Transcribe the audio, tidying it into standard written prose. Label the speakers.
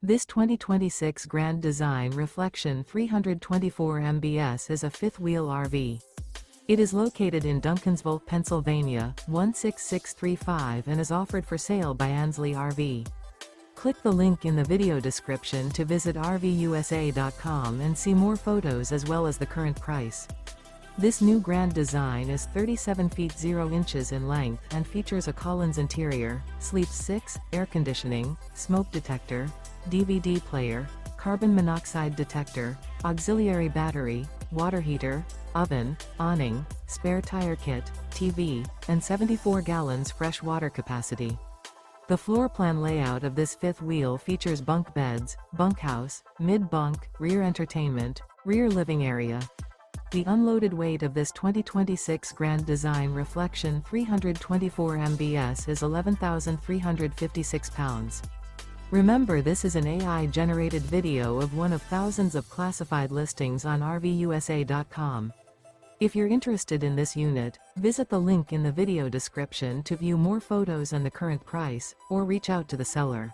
Speaker 1: This 2026 Grand Design Reflection 324 mbs is a fifth-wheel RV. It is located in Duncansville, Pennsylvania, 16635 and is offered for sale by Ansley RV. Click the link in the video description to visit RVUSA.com and see more photos as well as the current price. This new Grand Design is 37 feet 0 inches in length and features a Collins interior, sleeps 6, air conditioning, smoke detector, DVD player, carbon monoxide detector, auxiliary battery, water heater, oven, awning, spare tire kit, TV, and 74 gallons fresh water capacity. The floor plan layout of this fifth wheel features bunk beds, bunkhouse, mid-bunk, rear entertainment, rear living area. The unloaded weight of this 2026 Grand Design Reflection 324 mbs is 11,356 pounds. Remember, this is an AI-generated video of one of thousands of classified listings on RVUSA.com. If you're interested in this unit, visit the link in the video description to view more photos and the current price, or reach out to the seller.